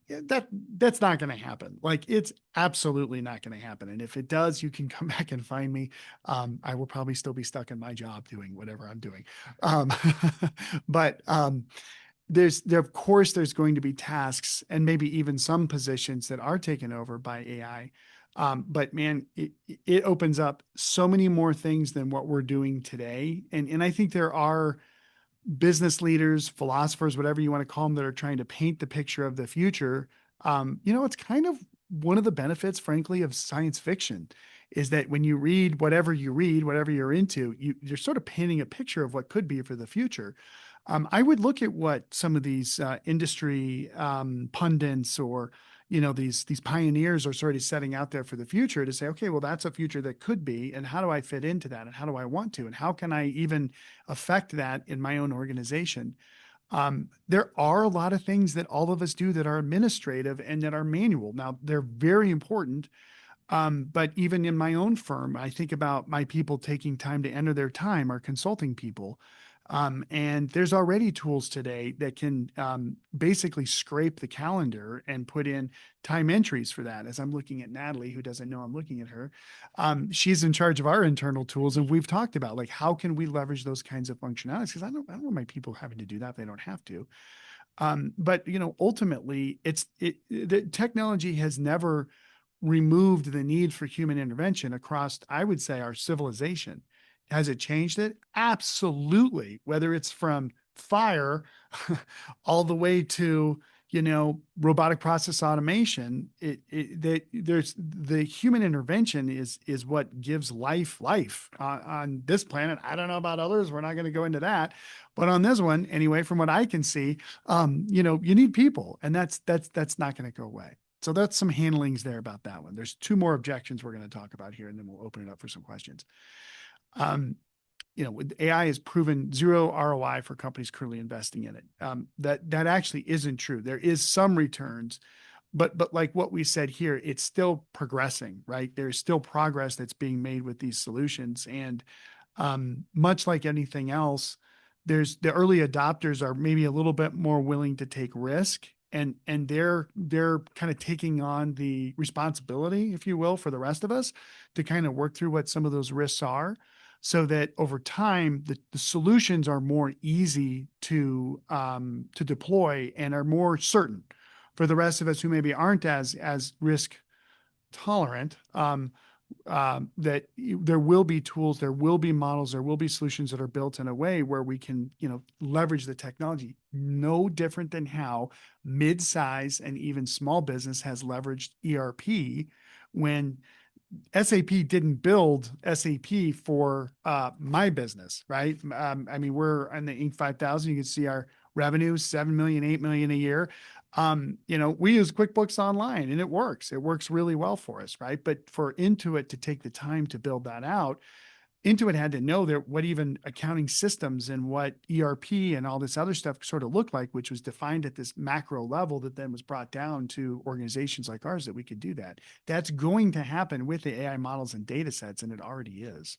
That's not going to happen. Like, it's absolutely not going to happen. And if it does, you can come back and find me. I will probably still be stuck in my job doing whatever I'm doing. But of course, there's going to be tasks and maybe even some positions that are taken over by AI. But man, it opens up so many more things than what we're doing today. And I think there are business leaders, philosophers, whatever you want to call them, that are trying to paint the picture of the future. It's kind of one of the benefits, frankly, of science fiction is that when you read, whatever you're into, you're sort of painting a picture of what could be for the future. I would look at what some of these industry pundits or these pioneers are sort of setting out there for the future to say, okay, well, that's a future that could be, and how do I fit into that, and how do I want to, and how can I even affect that in my own organization? There are a lot of things that all of us do that are administrative and that are manual. Now, they're very important. But even in my own firm, I think about my people taking time to enter their time, our consulting people. And there's already tools today that can basically scrape the calendar and put in time entries for that. As I'm looking at Natalie, who doesn't know I'm looking at her, she's in charge of our internal tools. And we've talked about like, how can we leverage those kinds of functionalities? Because I don't want my people having to do that. They don't have to. But ultimately, the technology has never removed the need for human intervention across, I would say, our civilization. Has it changed it? Absolutely. Whether it's from fire all the way to, robotic process automation, there's the human intervention is what gives life on this planet. I don't know about others. We're not going to go into that, but on this one, anyway, from what I can see, you need people, and that's not going to go away. So that's some handlings there about that one. There's two more objections we're going to talk about here, and then we'll open it up for some questions. AI has proven zero ROI for companies currently investing in it. That actually isn't true. There is some returns, but like what we said here, it's still progressing, right? There's still progress that's being made with these solutions. And much like anything else, there's the early adopters are maybe a little bit more willing to take risk. And they're kind of taking on the responsibility, if you will, for the rest of us to kind of work through what some of those risks are, so that over time the solutions are more easy to deploy and are more certain for the rest of us who maybe aren't as risk tolerant. That there will be tools, there will be models, there will be solutions that are built in a way where we can, leverage the technology. No different than how mid-size and even small business has leveraged ERP when SAP didn't build SAP for my business, right? We're on the Inc. 5000. You can see our revenue, 7 million, 8 million a year. We use QuickBooks Online and it works. It works really well for us, right? But for Intuit to take the time to build that out, Intuit had to know what even accounting systems and what ERP and all this other stuff sort of looked like, which was defined at this macro level that then was brought down to organizations like ours that we could do that. That's going to happen with the AI models and data sets, and it already is.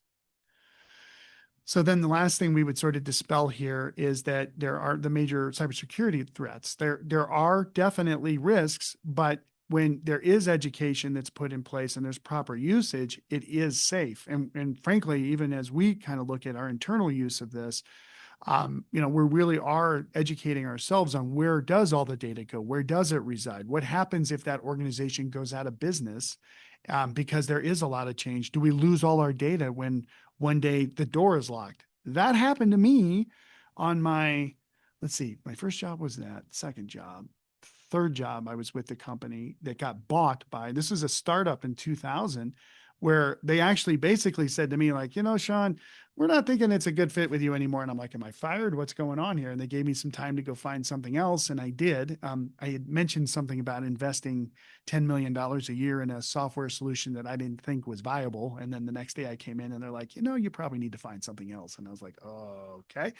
So then the last thing we would sort of dispel here is that there are the major cybersecurity threats. There are definitely risks, but when there is education that's put in place and there's proper usage, it is safe. And frankly, even as we kind of look at our internal use of this, we really are educating ourselves on where does all the data go? Where does it reside? What happens if that organization goes out of business? Because there is a lot of change. Do we lose all our data when one day the door is locked? That happened to me on my first job was that, second job, third job, I was with the company that got bought by, this was a startup in 2000, where they actually basically said to me, like, Sean, we're not thinking it's a good fit with you anymore. And I'm like, am I fired? What's going on here? And they gave me some time to go find something else. And I did. I had mentioned something about investing $10 million a year in a software solution that I didn't think was viable. And then the next day I came in and they're like, you probably need to find something else. And I was like, oh, okay.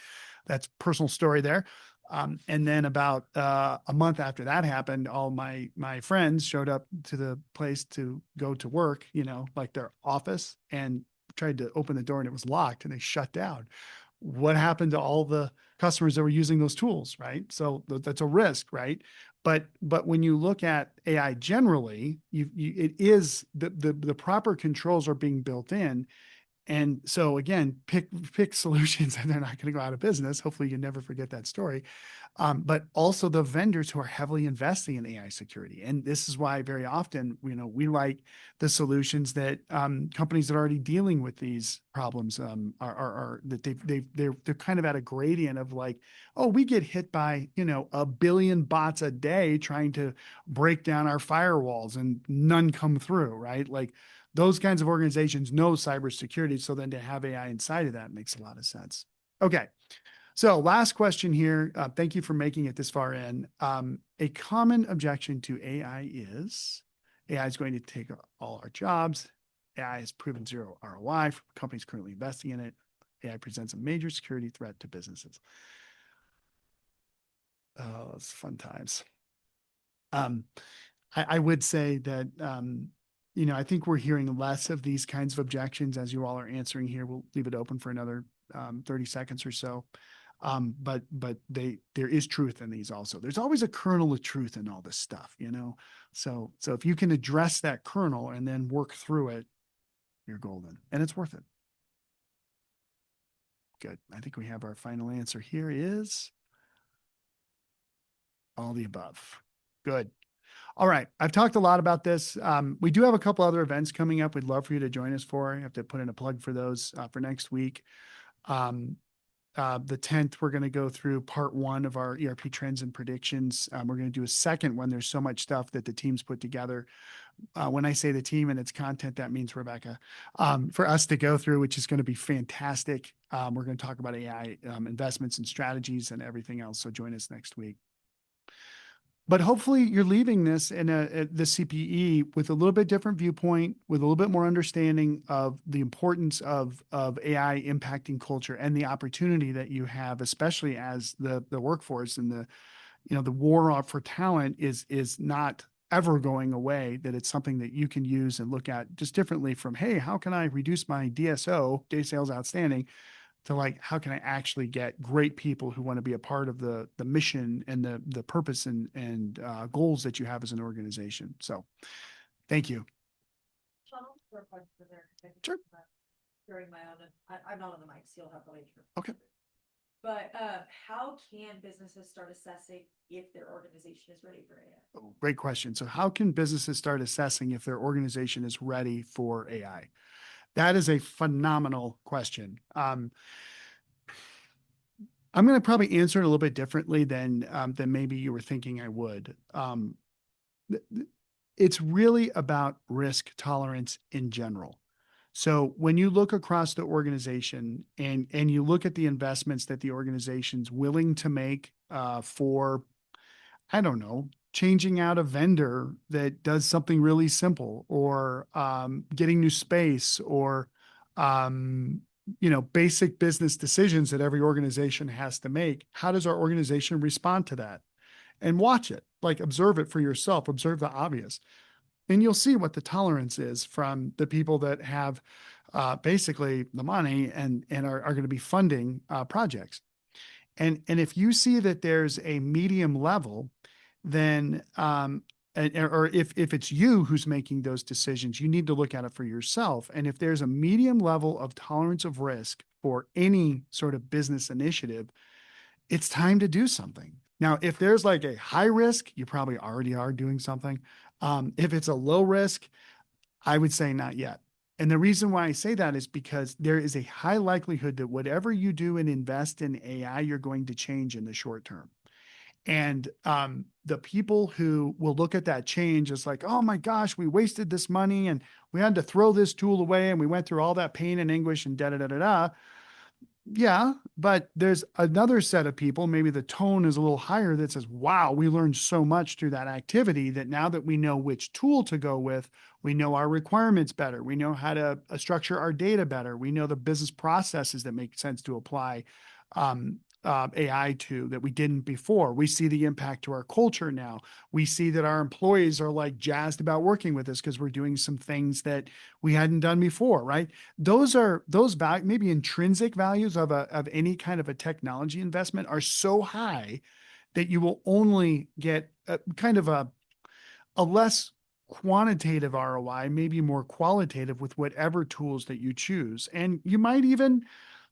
That's personal story there. And then about a month after that happened, all my friends showed up to the place to go to work, like their office, and tried to open the door and it was locked and they shut down. What happened to all the customers that were using those tools, right? So that's a risk, right? But when you look at AI generally, it is the proper controls are being built in. And so again, pick solutions and they're not going to go out of business. Hopefully you never forget that story. But also the vendors who are heavily investing in AI security. And this is why very often, we like the solutions that companies that are already dealing with these problems are that they're kind of at a gradient of like, oh, we get hit by, 1 billion bots a day trying to break down our firewalls and none come through, right? Like those kinds of organizations know cybersecurity. So then to have AI inside of that makes a lot of sense. Okay. So last question here. Thank you for making it this far in. A common objection to AI is going to take all our jobs. AI has proven zero ROI for companies currently investing in it. AI presents a major security threat to businesses. Oh, it's fun times. I would say that, I think we're hearing less of these kinds of objections as you all are answering here. We'll leave it open for another 30 seconds or so. But there is truth in these also. There's always a kernel of truth in all this stuff, So if you can address that kernel and then work through it, you're golden, and it's worth it. Good. I think we have our final answer here is all the above. Good. All right. I've talked a lot about this. We do have a couple other events coming up. We'd love for you to join us for. I have to put in a plug for those for next week. The 10th, we're going to go through part 1 of our ERP trends and predictions. We're going to do a second one. There's so much stuff that the team's put together. When I say the team and its content, that means Rebecca, for us to go through, which is going to be fantastic. We're going to talk about AI investments and strategies and everything else. So join us next week. But hopefully you're leaving this in the CPE with a little bit different viewpoint, with a little bit more understanding of the importance of AI impacting culture and the opportunity that you have, especially as the workforce and the war for talent is not ever going away, that it's something that you can use and look at just differently from, hey, how can I reduce my DSO, day sales outstanding, to like, how can I actually get great people who want to be a part of the mission and the purpose and goals that you have as an organization. So thank you. Sean, I'll throw a question in there. Sure. During my own, I'm not on the mic, so you'll have the later. Okay. But how can businesses start assessing if their organization is ready for AI? Oh, great question. So how can businesses start assessing if their organization is ready for AI? That is a phenomenal question. I'm going to probably answer it a little bit differently than maybe you were thinking I would. It's really about risk tolerance in general. So when you look across the organization and you look at the investments that the organization's willing to make for, I don't know, changing out a vendor that does something really simple, or getting new space, or basic business decisions that every organization has to make. How does our organization respond to that? And watch it, like observe it for yourself, observe the obvious. And you'll see what the tolerance is from the people that have basically the money and are going to be funding projects. And if you see that there's a medium level, then or if it's you who's making those decisions, you need to look at it for yourself. And if there's a medium level of tolerance of risk for any sort of business initiative, it's time to do something. Now, if there's like a high risk, you probably already are doing something. If it's a low risk, I would say not yet. And the reason why I say that is because there is a high likelihood that whatever you do and invest in AI, you're going to change in the short term. And the people who will look at that change as like, oh my gosh, we wasted this money and we had to throw this tool away and we went through all that pain and anguish and da da da da da. Yeah, but there's another set of people, maybe the tone is a little higher, that says, wow, we learned so much through that activity that now that we know which tool to go with, we know our requirements better. We know how to structure our data better. We know the business processes that make sense to apply AI to that we didn't before. We see the impact to our culture now. We see that our employees are like jazzed about working with us because we're doing some things that we hadn't done before, right? Those maybe intrinsic values of any kind of a technology investment are so high that you will only get kind of a less quantitative ROI, maybe more qualitative with whatever tools that you choose. And you might even,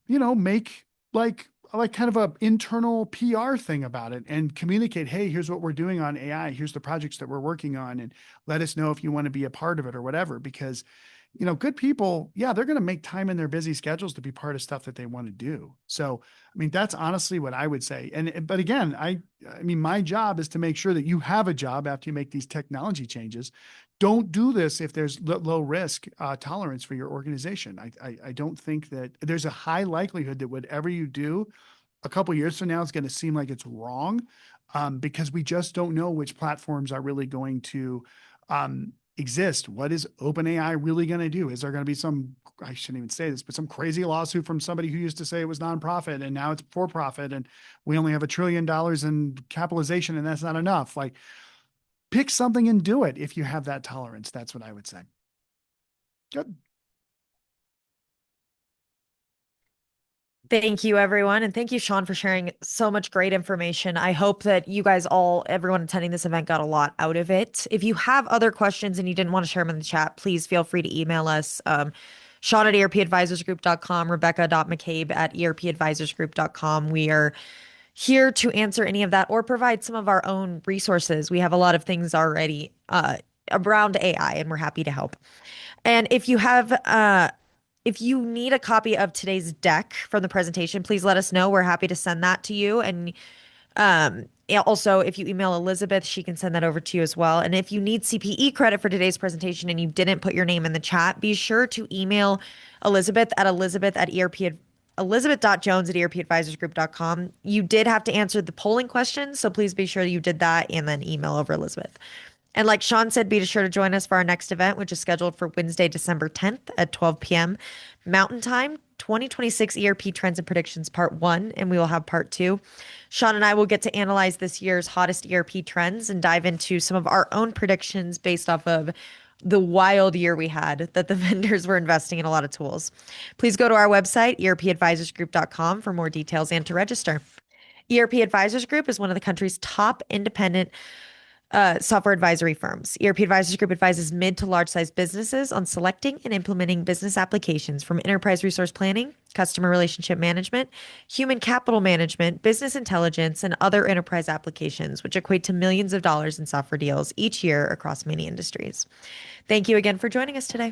make like kind of a internal PR thing about it and communicate, hey, here's what we're doing on AI. Here's the projects that we're working on, and let us know if you want to be a part of it or whatever, because, good people, yeah, they're going to make time in their busy schedules to be part of stuff that they want to do. So, I mean, that's honestly what I would say. But again, I mean, my job is to make sure that you have a job after you make these technology changes. Don't do this if there's low risk tolerance for your organization. I don't think that there's a high likelihood that whatever you do a couple of years from now is going to seem like it's wrong, because we just don't know which platforms are really going to exist. What is OpenAI really going to do? Is there going to be I shouldn't even say this, but some crazy lawsuit from somebody who used to say it was nonprofit and now it's for profit and we only have $1 trillion in capitalization and that's not enough? Like, pick something and do it if you have that tolerance. That's what I would say. Good. Thank you, everyone. And thank you, Sean, for sharing so much great information. I hope that you guys everyone attending this event got a lot out of it. If you have other questions and you didn't want to share them in the chat, please feel free to email us. Sean at erpadvisorsgroup.com, Rebecca.mccabe at erpadvisorsgroup.com. We are here to answer any of that or provide some of our own resources. We have a lot of things already around AI, and we're happy to help. And if you need a copy of today's deck from the presentation, please let us know. We're happy to send that to you. And also, if you email Elizabeth, she can send that over to you as well. And if you need CPE credit for today's presentation and you didn't put your name in the chat, be sure to email Elizabeth at elizabeth.jones@erpadvisorsgroup.com. You did have to answer the polling questions, so please be sure you did that and then email over Elizabeth. And like Sean said, be sure to join us for our next event, which is scheduled for Wednesday, December 10th at 12 p.m. Mountain Time, 2026 ERP Trends and Predictions Part 1, and we will have Part 2. Sean and I will get to analyze this year's hottest ERP trends and dive into some of our own predictions based off of the wild year we had that the vendors were investing in a lot of tools. Please go to our website, erpadvisorsgroup.com, for more details and to register. ERP Advisors Group is one of the country's top independent software advisory firms. ERP Advisors Group advises mid to large size businesses on selecting and implementing business applications from enterprise resource planning, customer relationship management, human capital management, business intelligence, and other enterprise applications, which equate to millions of dollars in software deals each year across many industries. Thank you again for joining us today.